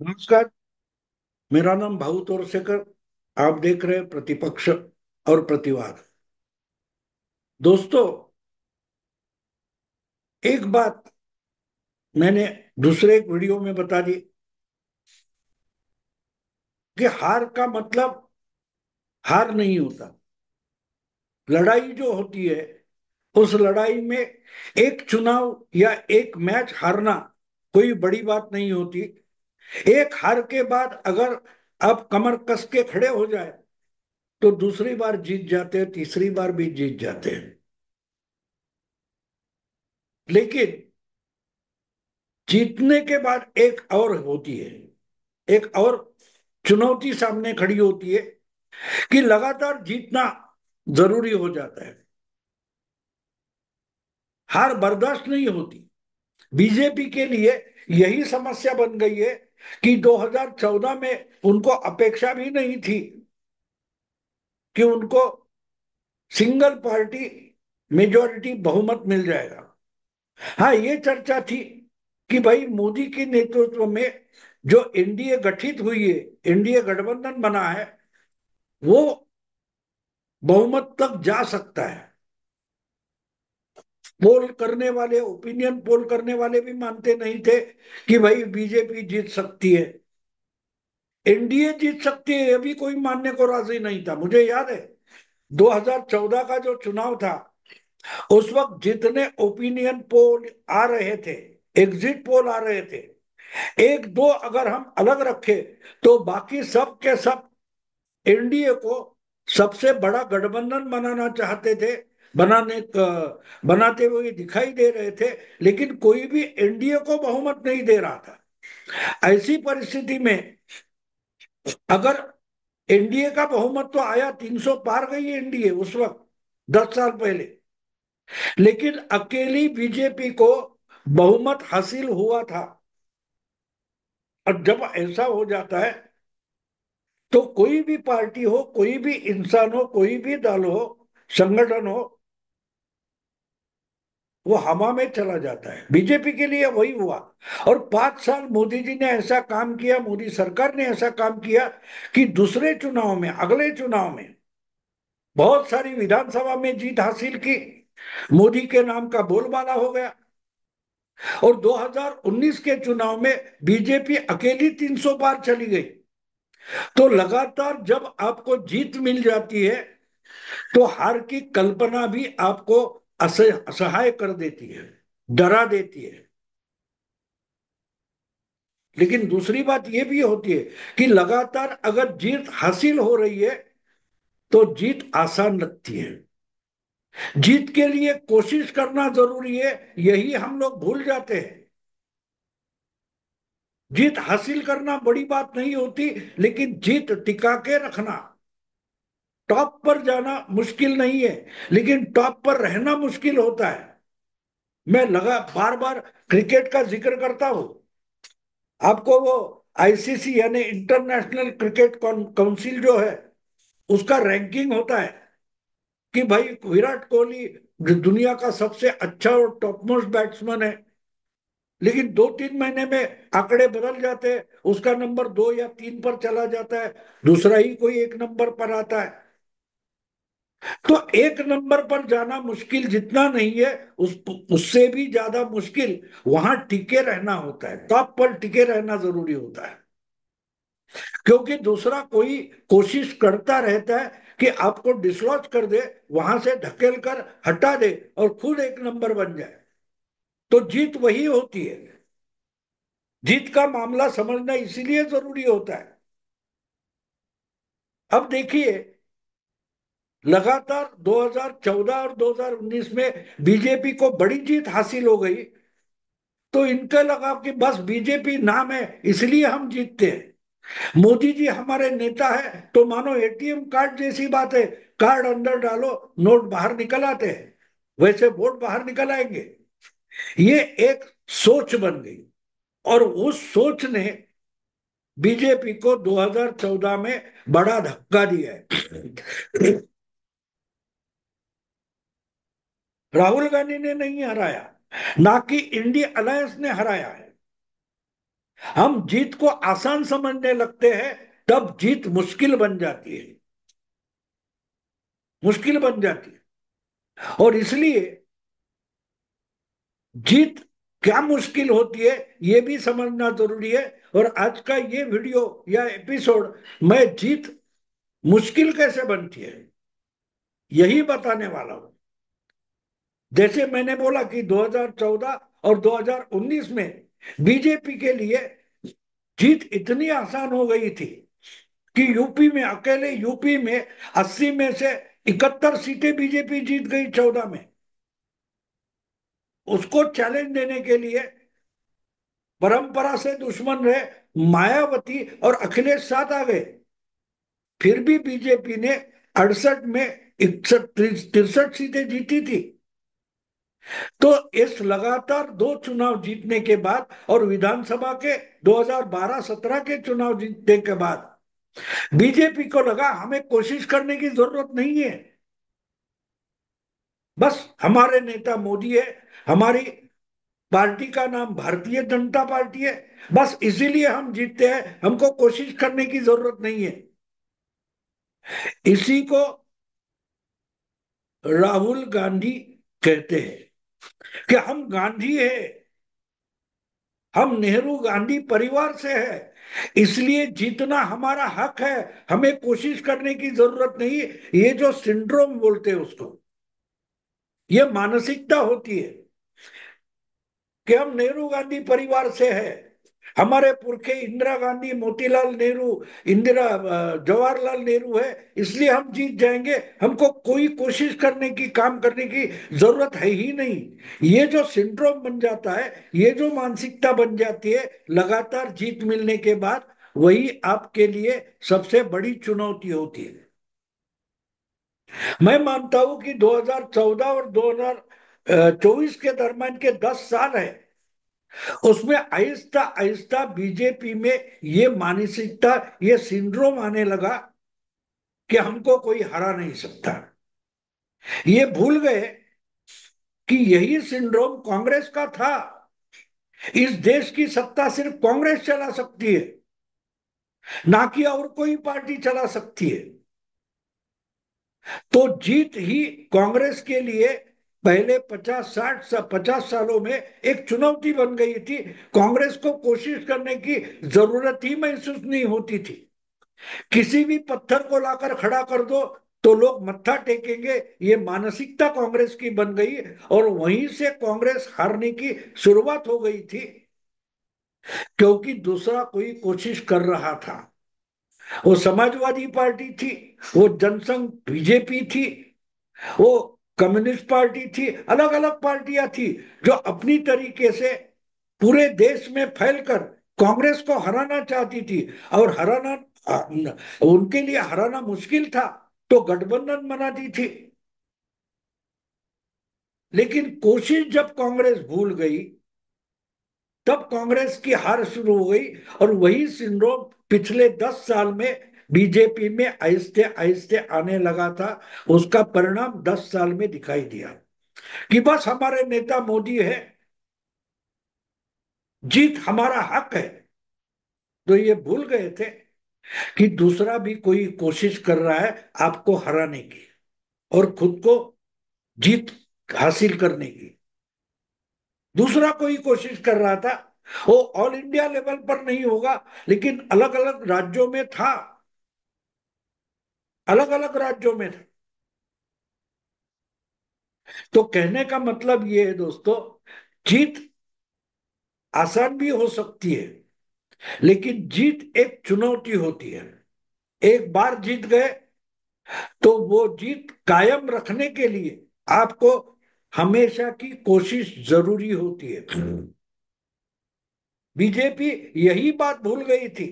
नमस्कार। मेरा नाम भाऊ तोरसेकर। आप देख रहे हैं प्रतिपक्ष और प्रतिवाद। दोस्तों, एक बात मैंने दूसरे एक वीडियो में बता दी कि हार का मतलब हार नहीं होता। लड़ाई जो होती है, उस लड़ाई में एक चुनाव या एक मैच हारना कोई बड़ी बात नहीं होती। एक हार के बाद अगर आप कमर कस के खड़े हो जाए तो दूसरी बार जीत जाते हैं, तीसरी बार भी जीत जाते हैं। लेकिन जीतने के बाद एक और होती है, एक और चुनौती सामने खड़ी होती है कि लगातार जीतना जरूरी हो जाता है। हार बर्दाश्त नहीं होती। बीजेपी के लिए यही समस्या बन गई है कि 2014 में उनको अपेक्षा भी नहीं थी कि उनको सिंगल पार्टी मेजॉरिटी बहुमत मिल जाएगा। हाँ, ये चर्चा थी कि भाई मोदी के नेतृत्व में जो एनडीए गठित हुई है, एनडीए गठबंधन बना है, वो बहुमत तक जा सकता है। पोल करने वाले, ओपिनियन पोल करने वाले भी मानते नहीं थे कि भाई बीजेपी जीत सकती है, एनडीए जीत सकती है। ये भी कोई मानने को राजी नहीं था। मुझे याद है 2014 का जो चुनाव था, उस वक्त जितने ओपिनियन पोल आ रहे थे, एग्जिट पोल आ रहे थे, एक दो अगर हम अलग रखे तो बाकी सब के सब एनडीए को सबसे बड़ा गठबंधन बनाना चाहते थे, बनाते हुए दिखाई दे रहे थे। लेकिन कोई भी एनडीए को बहुमत नहीं दे रहा था। ऐसी परिस्थिति में अगर एनडीए का बहुमत तो आया, 300 पार गई एनडीए उस वक्त, 10 साल पहले। लेकिन अकेली बीजेपी को बहुमत हासिल हुआ था। और जब ऐसा हो जाता है तो कोई भी पार्टी हो, कोई भी इंसान हो, कोई भी दल हो, संगठन हो, वो हवा में चला जाता है। बीजेपी के लिए वही हुआ। और 5 साल मोदी जी ने ऐसा काम किया, मोदी सरकार ने ऐसा काम किया कि दूसरे चुनाव में, अगले चुनाव में बहुत सारी विधानसभा में जीत हासिल की। मोदी के नाम का बोलबाला हो गया। और 2019 के चुनाव में बीजेपी अकेली 300 पार चली गई। तो लगातार जब आपको जीत मिल जाती है तो हार की कल्पना भी आपको असहाय कर देती है, डरा देती है। लेकिन दूसरी बात यह भी होती है कि लगातार अगर जीत हासिल हो रही है तो जीत आसान लगती है। जीत के लिए कोशिश करना जरूरी है, यही हम लोग भूल जाते हैं। जीत हासिल करना बड़ी बात नहीं होती, लेकिन जीत टिका के रखना, टॉप पर जाना मुश्किल नहीं है, लेकिन टॉप पर रहना मुश्किल होता है। मैं लगा बार बार क्रिकेट का जिक्र करता हूं। आपको वो आईसीसी यानी इंटरनेशनल क्रिकेट काउंसिल जो है, उसका रैंकिंग होता है कि भाई विराट कोहली दुनिया का सबसे अच्छा और टॉप मोस्ट बैट्समैन है। लेकिन 2-3 महीने में आंकड़े बदल जाते हैं, उसका नंबर 2 या 3 पर चला जाता है, दूसरा ही कोई एक नंबर पर आता है। तो एक नंबर पर जाना मुश्किल जितना नहीं है, उससे भी ज्यादा मुश्किल वहां टिके रहना होता है, टॉप पर टिके रहना जरूरी होता है। क्योंकि दूसरा कोई कोशिश करता रहता है कि आपको डिसलॉज कर दे, वहां से ढकेल कर हटा दे और खुद एक नंबर बन जाए। तो जीत वही होती है। जीत का मामला समझना इसीलिए जरूरी होता है। अब देखिए, लगातार 2014 और 2019 में बीजेपी को बड़ी जीत हासिल हो गई। तो इनका लगा कि बस बीजेपी नाम है इसलिए हम जीतते हैं, मोदी जी हमारे नेता है तो मानो एटीएम कार्ड जैसी बात है, कार्ड अंदर डालो, नोट बाहर निकल आते हैं, वैसे वोट बाहर निकल आएंगे। ये एक सोच बन गई। और उस सोच ने बीजेपी को 2014 में बड़ा धक्का दिया है। राहुल गांधी ने नहीं हराया, ना कि इंडिया अलायंस ने हराया है। हम जीत को आसान समझने लगते हैं, तब जीत मुश्किल बन जाती है, मुश्किल बन जाती है। और इसलिए जीत क्या मुश्किल होती है ये भी समझना जरूरी है। और आज का ये वीडियो या एपिसोड, मैं जीत मुश्किल कैसे बनती है यही बताने वाला हूं। जैसे मैंने बोला कि 2014 और 2019 में बीजेपी के लिए जीत इतनी आसान हो गई थी कि यूपी में, अकेले यूपी में 80 में से 71 सीटें बीजेपी जीत गई 14 में। उसको चैलेंज देने के लिए परंपरा से दुश्मन रहे मायावती और अखिलेश साथ आ गए, फिर भी बीजेपी ने 68 में 63 सीटें जीती थी। तो इस लगातार दो चुनाव जीतने के बाद और विधानसभा के 2012-17 के चुनाव जीतने के बाद बीजेपी को लगा हमें कोशिश करने की जरूरत नहीं है, बस हमारे नेता मोदी है, हमारी पार्टी का नाम भारतीय जनता पार्टी है, बस इसीलिए हम जीतते हैं, हमको कोशिश करने की जरूरत नहीं है। इसी को राहुल गांधी कहते हैं कि हम गांधी है, हम नेहरू गांधी परिवार से है, इसलिए जीतना हमारा हक है, हमें कोशिश करने की जरूरत नहीं। ये जो सिंड्रोम बोलते हैं उसको, ये मानसिकता होती है कि हम नेहरू गांधी परिवार से है, हमारे पुरखे इंदिरा गांधी, मोतीलाल नेहरू, इंदिरा जवाहरलाल नेहरू है, इसलिए हम जीत जाएंगे, हमको कोई कोशिश करने की, काम करने की जरूरत है ही नहीं। ये जो सिंड्रोम बन जाता है, ये जो मानसिकता बन जाती है लगातार जीत मिलने के बाद, वही आपके लिए सबसे बड़ी चुनौती होती है। मैं मानता हूं कि 2014 और 2024 के दरम्यान के 10 साल है, उसमें आहिस्ता आहिस्ता बीजेपी में ये मानसिकता, ये सिंड्रोम आने लगा कि हमको कोई हरा नहीं सकता। ये भूल गए कि यही सिंड्रोम कांग्रेस का था। इस देश की सत्ता सिर्फ कांग्रेस चला सकती है, ना कि और कोई पार्टी चला सकती है। तो जीत ही कांग्रेस के लिए पहले 50 सालों में एक चुनौती बन गई थी। कांग्रेस को कोशिश करने की जरूरत ही महसूस नहीं होती थी। किसी भी पत्थर को लाकर खड़ा कर दो तो लोग मत्था टेकेंगे, ये मानसिकता कांग्रेस की बन गई। और वहीं से कांग्रेस हारने की शुरुआत हो गई थी, क्योंकि दूसरा कोई कोशिश कर रहा था। वो समाजवादी पार्टी थी, वो जनसंघ बीजेपी थी, वो कम्युनिस्ट पार्टी थी, अलग अलग पार्टियां थी जो अपनी तरीके से पूरे देश में फैलकर कांग्रेस को हराना चाहती थी। और हराना, उनके लिए हराना मुश्किल था, तो गठबंधन बनाती थी। लेकिन कोशिश जब कांग्रेस भूल गई, तब कांग्रेस की हार शुरू हो गई। और वही सिंड्रोम पिछले 10 साल में बीजेपी में आहिस्ते आहिस्ते आने लगा था। उसका परिणाम 10 साल में दिखाई दिया कि बस हमारे नेता मोदी है, जीत हमारा हक है। तो ये भूल गए थे कि दूसरा भी कोई कोशिश कर रहा है आपको हराने की और खुद को जीत हासिल करने की। दूसरा कोई कोशिश कर रहा था, वो ऑल इंडिया लेवल पर नहीं होगा, लेकिन अलग अलग राज्यों में था, अलग अलग राज्यों में था। तो कहने का मतलब ये है दोस्तों, जीत आसान भी हो सकती है, लेकिन जीत एक चुनौती होती है। एक बार जीत गए तो वो जीत कायम रखने के लिए आपको हमेशा की कोशिश जरूरी होती है। बीजेपी यही बात भूल गई थी,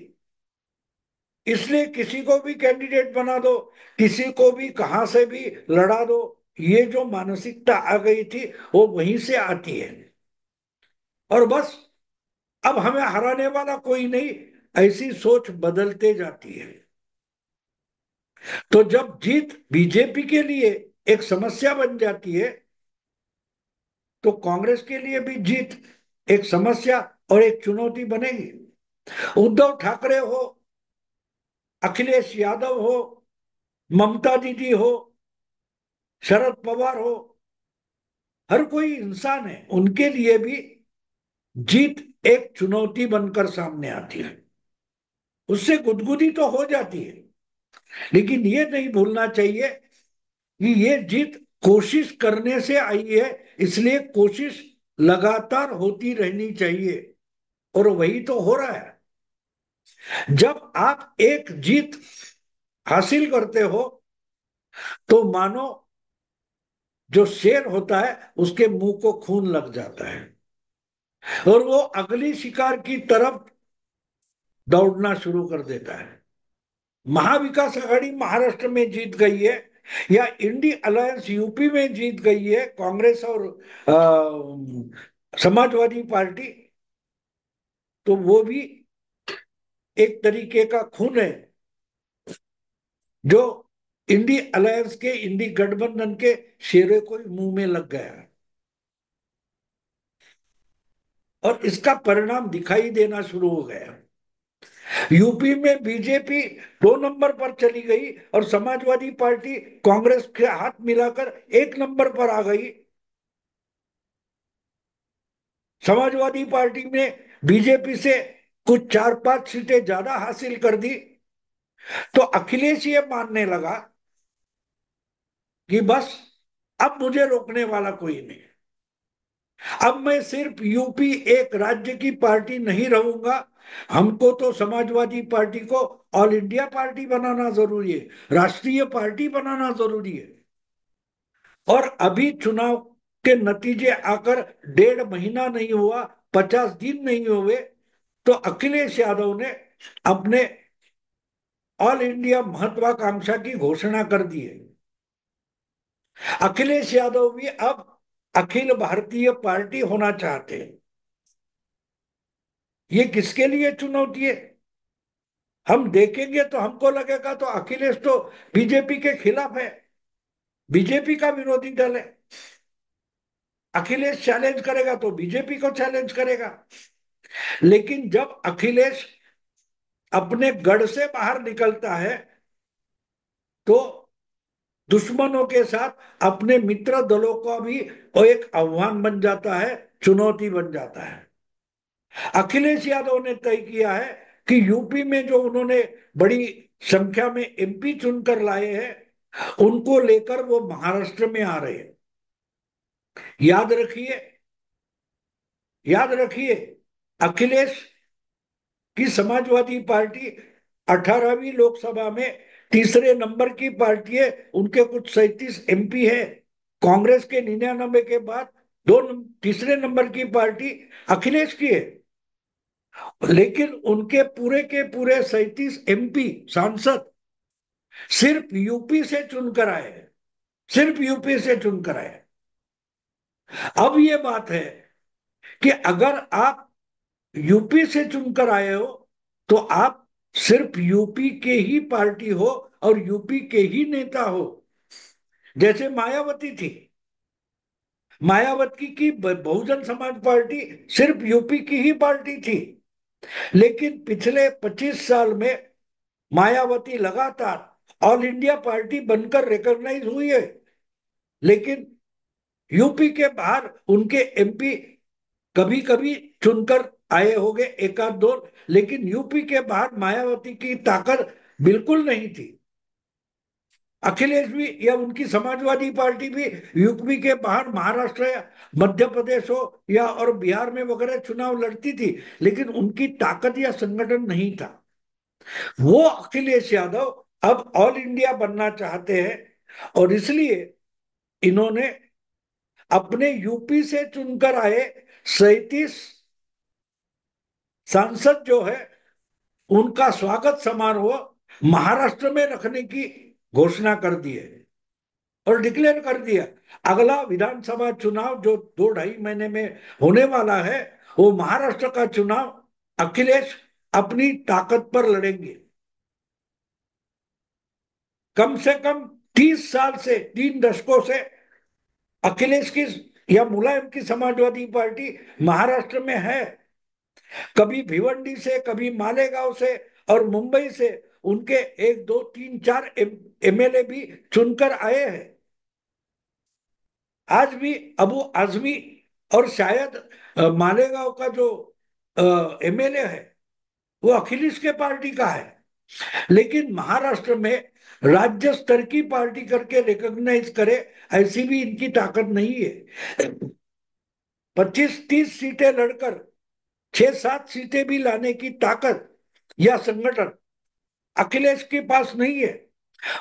इसलिए किसी को भी कैंडिडेट बना दो, किसी को भी कहां से भी लड़ा दो, ये जो मानसिकता आ गई थी वो वहीं से आती है। और बस अब हमें हराने वाला कोई नहीं, ऐसी सोच बदलते जाती है। तो जब जीत बीजेपी के लिए एक समस्या बन जाती है, तो कांग्रेस के लिए भी जीत एक समस्या और एक चुनौती बनेगी। उद्धव ठाकरे हो, अखिलेश यादव हो, ममता दीदी हो, शरद पवार हो, हर कोई इंसान है, उनके लिए भी जीत एक चुनौती बनकर सामने आती है। उससे गुदगुदी तो हो जाती है, लेकिन ये नहीं भूलना चाहिए कि ये जीत कोशिश करने से आई है, इसलिए कोशिश लगातार होती रहनी चाहिए, और वही तो हो रहा है। जब आप एक जीत हासिल करते हो तो मानो जो शेर होता है उसके मुंह को खून लग जाता है और वो अगली शिकार की तरफ दौड़ना शुरू कर देता है। महाविकास आघाड़ी महाराष्ट्र में जीत गई है, या इंडी अलायंस यूपी में जीत गई है, कांग्रेस और समाजवादी पार्टी, तो वो भी एक तरीके का खून है जो इंडी अलायंस के, इंडी गठबंधन के शेरों को मुंह में लग गया है। और इसका परिणाम दिखाई देना शुरू हो गया। यूपी में बीजेपी 2 नंबर पर चली गई और समाजवादी पार्टी कांग्रेस के हाथ मिलाकर 1 नंबर पर आ गई। समाजवादी पार्टी ने बीजेपी से कुछ 4-5 सीटें ज्यादा हासिल कर दी, तो अखिलेश ये मानने लगा कि बस अब मुझे रोकने वाला कोई नहीं, अब मैं सिर्फ यूपी एक राज्य की पार्टी नहीं रहूंगा, हमको तो समाजवादी पार्टी को ऑल इंडिया पार्टी बनाना जरूरी है, राष्ट्रीय पार्टी बनाना जरूरी है। और अभी चुनाव के नतीजे आकर 1.5 महीना नहीं हुआ, 50 दिन नहीं हुए, तो अखिलेश यादव ने अपने ऑल इंडिया महत्वाकांक्षा की घोषणा कर दी है। अखिलेश यादव भी अब अखिल भारतीय पार्टी होना चाहते हैं। ये किसके लिए चुनौती है? हम देखेंगे तो हमको लगेगा तो अखिलेश तो बीजेपी के खिलाफ है, बीजेपी का विरोधी दल है। अखिलेश चैलेंज करेगा तो बीजेपी को चैलेंज करेगा। लेकिन जब अखिलेश अपने गढ़ से बाहर निकलता है तो दुश्मनों के साथ अपने मित्र दलों का भी वो एक आह्वान बन जाता है, चुनौती बन जाता है। अखिलेश यादव ने तय किया है कि यूपी में जो उन्होंने बड़ी संख्या में एमपी चुनकर लाए हैं, उनको लेकर वो महाराष्ट्र में आ रहे हैं। याद रखिए, याद रखिए, अखिलेश की समाजवादी पार्टी 18वीं लोकसभा में तीसरे नंबर की पार्टी है, उनके कुछ 37 एमपी है। कांग्रेस के 99 के बाद तीसरे नंबर की पार्टी अखिलेश की है। लेकिन उनके पूरे के पूरे 37 एमपी सांसद सिर्फ यूपी से चुनकर आए हैं, सिर्फ यूपी से चुनकर आए। अब ये बात है कि अगर आप यूपी से चुनकर आए हो तो आप सिर्फ यूपी के ही पार्टी हो और यूपी के ही नेता हो। जैसे मायावती थी, मायावती की बहुजन समाज पार्टी सिर्फ यूपी की ही पार्टी थी, लेकिन पिछले 25 साल में मायावती लगातार ऑल इंडिया पार्टी बनकर रिकॉग्नाइज हुई है। लेकिन यूपी के बाहर उनके एमपी कभी कभी चुनकर आए होंगे, एक आध दो, लेकिन यूपी के बाहर मायावती की ताकत बिल्कुल नहीं थी। अखिलेश भी या उनकी समाजवादी पार्टी भी यूपी के बाहर महाराष्ट्र या मध्य प्रदेश हो या और बिहार में वगैरह चुनाव लड़ती थी, लेकिन उनकी ताकत या संगठन नहीं था। वो अखिलेश यादव अब ऑल इंडिया बनना चाहते हैं, और इसलिए इन्होंने अपने यूपी से चुनकर आए 37 सांसद जो है उनका स्वागत समारोह महाराष्ट्र में रखने की घोषणा कर दी है और डिक्लेयर कर दिया। अगला विधानसभा चुनाव जो 2-2.5 महीने में होने वाला है, वो महाराष्ट्र का चुनाव अखिलेश अपनी ताकत पर लड़ेंगे। कम से कम 30 साल से, 3 दशकों से अखिलेश की या मुलायम की समाजवादी पार्टी महाराष्ट्र में है, कभी भिवंडी से, कभी मालेगांव से और मुंबई से उनके एक दो तीन चार एमएलए भी चुनकर आए हैं। आज भी अबू आजमी और शायद मालेगांव का जो एमएलए है वो अखिलेश के पार्टी का है। लेकिन महाराष्ट्र में राज्य स्तर की पार्टी करके रिकॉग्नाइज करे, ऐसी भी इनकी ताकत नहीं है। 25-30 सीटें लड़कर 6-7 सीटें भी लाने की ताकत या संगठन अखिलेश के पास नहीं है।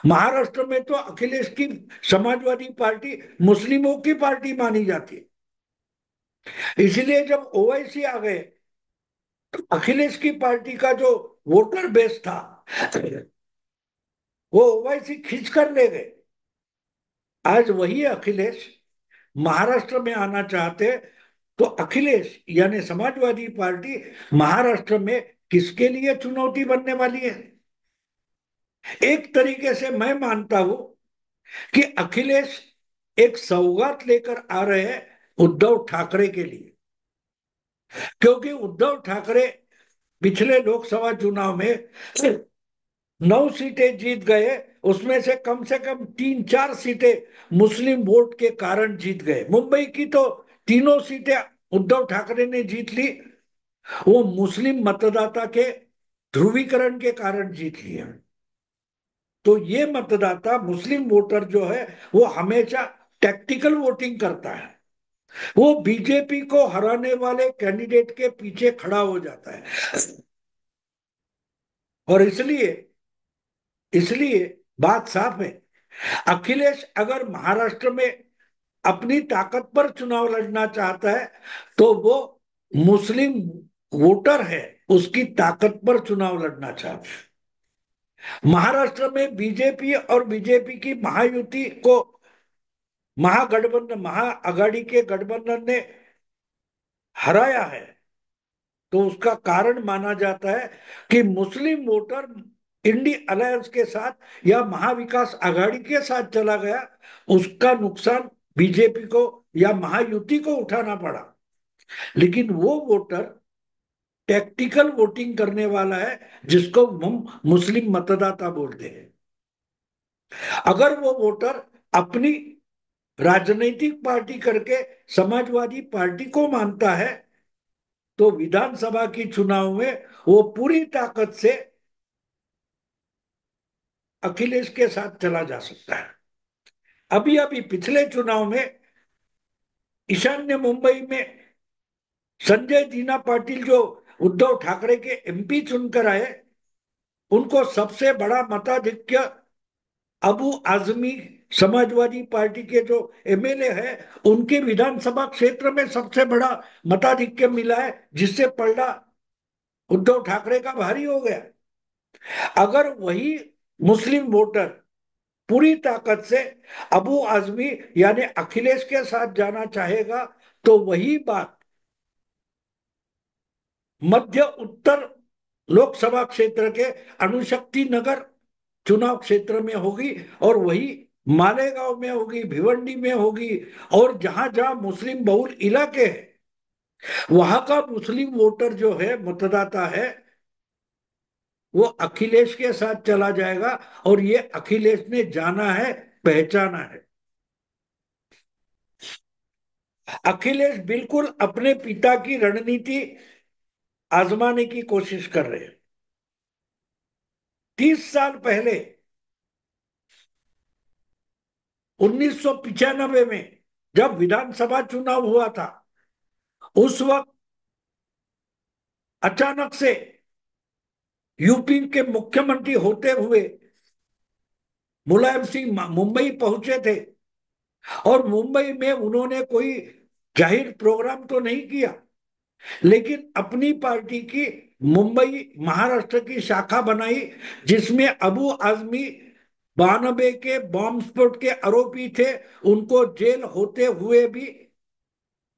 महाराष्ट्र में तो अखिलेश की समाजवादी पार्टी मुस्लिमों की पार्टी मानी जाती है। इसलिए जब ओवैसी आ गए तो अखिलेश की पार्टी का जो वोटर बेस था वो ओवैसी खींच कर ले गए। आज वही अखिलेश महाराष्ट्र में आना चाहते, तो अखिलेश यानी समाजवादी पार्टी महाराष्ट्र में किसके लिए चुनौती बनने वाली है? एक तरीके से मैं मानता हूं कि अखिलेश एक सौगात लेकर आ रहे हैं उद्धव ठाकरे के लिए। क्योंकि उद्धव ठाकरे पिछले लोकसभा चुनाव में 9 सीटें जीत गए, उसमें से कम 3-4 सीटें मुस्लिम वोट के कारण जीत गए। मुंबई की तो तीनों सीटें उद्धव ठाकरे ने जीत ली, वो मुस्लिम मतदाता के ध्रुवीकरण के कारण जीत लिए। तो ये मतदाता मुस्लिम वोटर जो है वो हमेशा टैक्टिकल वोटिंग करता है, वो बीजेपी को हराने वाले कैंडिडेट के पीछे खड़ा हो जाता है। और इसलिए इसलिए बात साफ है, अखिलेश अगर महाराष्ट्र में अपनी ताकत पर चुनाव लड़ना चाहता है तो वो मुस्लिम वोटर है उसकी ताकत पर चुनाव लड़ना चाहता है। महाराष्ट्र में बीजेपी और बीजेपी की महायुति को महागठबंधन महाआघाड़ी के गठबंधन ने हराया है, तो उसका कारण माना जाता है कि मुस्लिम वोटर इंडी अलायंस के साथ या महाविकास आघाड़ी के साथ चला गया, उसका नुकसान बीजेपी को या महायुति को उठाना पड़ा। लेकिन वो वोटर टैक्टिकल वोटिंग करने वाला है जिसको हम मुस्लिम मतदाता बोलते हैं। अगर वो वोटर अपनी राजनीतिक पार्टी करके समाजवादी पार्टी को मानता है तो विधानसभा की चुनाव में वो पूरी ताकत से अखिलेश के साथ चला जा सकता है। अभी अभी पिछले चुनाव में ईशान्य मुंबई में संजय दीना पाटिल जो उद्धव ठाकरे के एमपी चुनकर आए, उनको सबसे बड़ा मताधिक्य अबू आजमी समाजवादी पार्टी के जो एमएलए है उनके विधानसभा क्षेत्र में सबसे बड़ा मताधिक्य मिला है, जिससे पलड़ा उद्धव ठाकरे का भारी हो गया। अगर वही मुस्लिम वोटर पूरी ताकत से अबू आजमी यानी अखिलेश के साथ जाना चाहेगा तो वही बात मध्य उत्तर लोकसभा क्षेत्र के अणुशक्ति नगर चुनाव क्षेत्र में होगी, और वही मालेगांव में होगी, भिवंडी में होगी, और जहां जहां मुस्लिम बहुल इलाके हैं वहां का मुस्लिम वोटर जो है मतदाता है वो अखिलेश के साथ चला जाएगा। और ये अखिलेश ने जाना है, पहचाना है। अखिलेश बिल्कुल अपने पिता की रणनीति आजमाने की कोशिश कर रहे हैं। 30 साल पहले 1995 में जब विधानसभा चुनाव हुआ था, उस वक्त अचानक से यूपी के मुख्यमंत्री होते हुए मुलायम सिंह मुंबई पहुंचे थे, और मुंबई में उन्होंने कोई जाहिर प्रोग्राम तो नहीं किया, लेकिन अपनी पार्टी की मुंबई महाराष्ट्र की शाखा बनाई, जिसमें अबू आजमी 92 के बॉम्ब स्फोट के आरोपी थे, उनको जेल होते हुए भी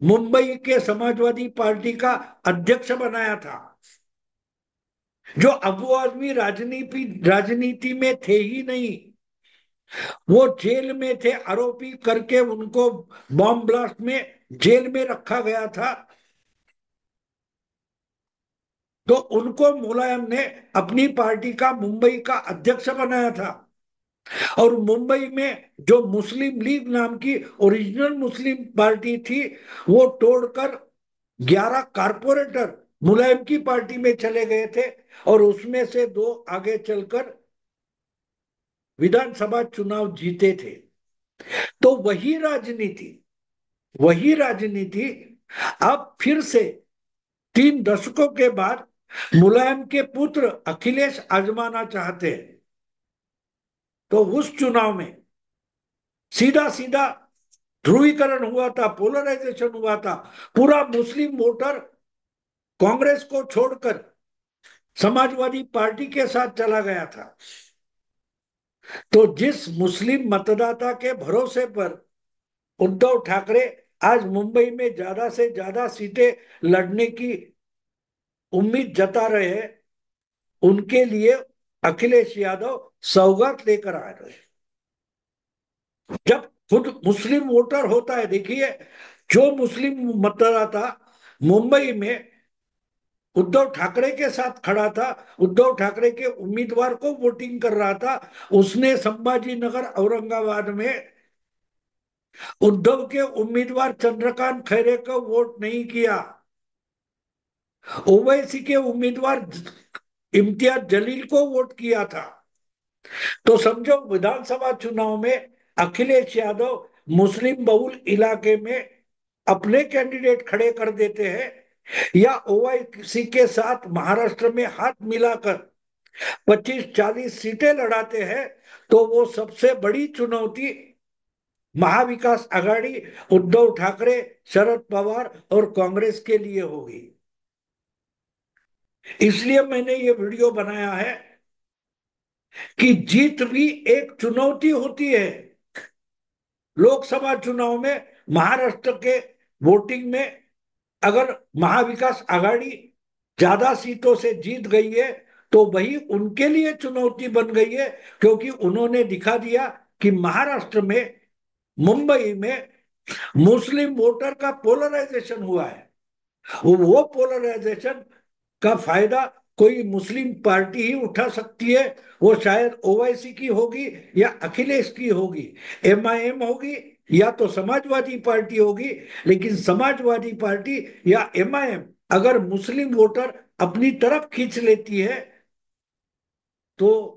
मुंबई के समाजवादी पार्टी का अध्यक्ष बनाया था। जो अबू आजमी राजनीति में थे ही नहीं, वो जेल में थे, आरोपी करके उनको बॉम्ब ब्लास्ट में जेल में रखा गया था। तो उनको मुलायम ने अपनी पार्टी का मुंबई का अध्यक्ष बनाया था। और मुंबई में जो मुस्लिम लीग नाम की ओरिजिनल मुस्लिम पार्टी थी, वो तोड़कर 11 कारपोरेटर मुलायम की पार्टी में चले गए थे, और उसमें से 2 आगे चलकर विधानसभा चुनाव जीते थे। तो वही राजनीति अब फिर से 3 दशकों के बाद मुलायम के पुत्र अखिलेश आजमाना चाहते हैं। तो उस चुनाव में सीधा सीधा ध्रुवीकरण हुआ था, पोलराइजेशन हुआ था। पूरा मुस्लिम वोटर कांग्रेस को छोड़कर समाजवादी पार्टी के साथ चला गया था। तो जिस मुस्लिम मतदाता के भरोसे पर उद्धव ठाकरे आज मुंबई में ज्यादा से ज्यादा सीटें लड़ने की उम्मीद जता रहे हैं, उनके लिए अखिलेश यादव सौगात लेकर आ रहे हैं। जब खुद मुस्लिम वोटर होता है, देखिए, जो मुस्लिम मतदाता मुंबई में उद्धव ठाकरे के साथ खड़ा था, उद्धव ठाकरे के उम्मीदवार को वोटिंग कर रहा था, उसने संभाजी नगर औरंगाबाद में उद्धव के उम्मीदवार चंद्रकांत खैरे को वोट नहीं किया, ओवैसी के उम्मीदवार इम्तियाज जलील को वोट किया था। तो समझो, विधानसभा चुनाव में अखिलेश यादव मुस्लिम बहुल इलाके में अपने कैंडिडेट खड़े कर देते हैं, या ओवैसी के साथ महाराष्ट्र में हाथ मिलाकर 25-40 सीटें लड़ाते हैं, तो वो सबसे बड़ी चुनौती महाविकास आघाड़ी, उद्धव ठाकरे, शरद पवार और कांग्रेस के लिए होगी। इसलिए मैंने ये वीडियो बनाया है कि जीत भी एक चुनौती होती है। लोकसभा चुनाव में महाराष्ट्र के वोटिंग में अगर महाविकास आघाड़ी ज्यादा सीटों से जीत गई है, तो वही उनके लिए चुनौती बन गई है, क्योंकि उन्होंने दिखा दिया कि महाराष्ट्र में, मुंबई में मुस्लिम वोटर का पोलराइजेशन हुआ है। वो पोलराइजेशन का फायदा कोई मुस्लिम पार्टी ही उठा सकती है। वो शायद ओवैसी की होगी या अखिलेश की होगी, एमआईएम होगी या तो समाजवादी पार्टी होगी। लेकिन समाजवादी पार्टी या एमआईएम अगर मुस्लिम वोटर अपनी तरफ खींच लेती है, तो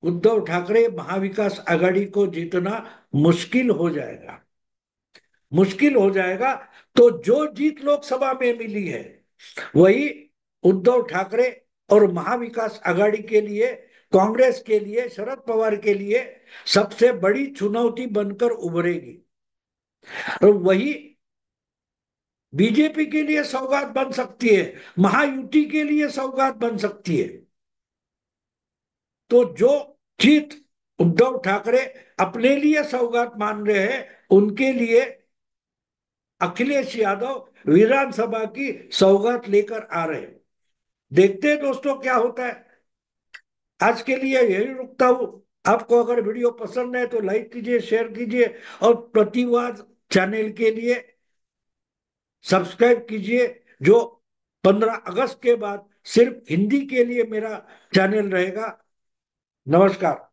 उद्धव ठाकरे महाविकास आघाड़ी को जीतना मुश्किल हो जाएगा, मुश्किल हो जाएगा। तो जो जीत लोकसभा में मिली है, वही उद्धव ठाकरे और महाविकास आघाड़ी के लिए, कांग्रेस के लिए, शरद पवार के लिए सबसे बड़ी चुनौती बनकर उभरेगी। और वही बीजेपी के लिए सौगात बन सकती है, महायुति के लिए सौगात बन सकती है। तो जो जीत उद्धव ठाकरे अपने लिए सौगात मान रहे हैं, उनके लिए अखिलेश यादव विधानसभा की सौगात लेकर आ रहे हैं। देखते हैं दोस्तों क्या होता है। आज के लिए यही रुकता हूं। आपको अगर वीडियो पसंद है तो लाइक कीजिए, शेयर कीजिए, और प्रतिवाद चैनल के लिए सब्सक्राइब कीजिए, जो 15 अगस्त के बाद सिर्फ हिंदी के लिए मेरा चैनल रहेगा। नमस्कार।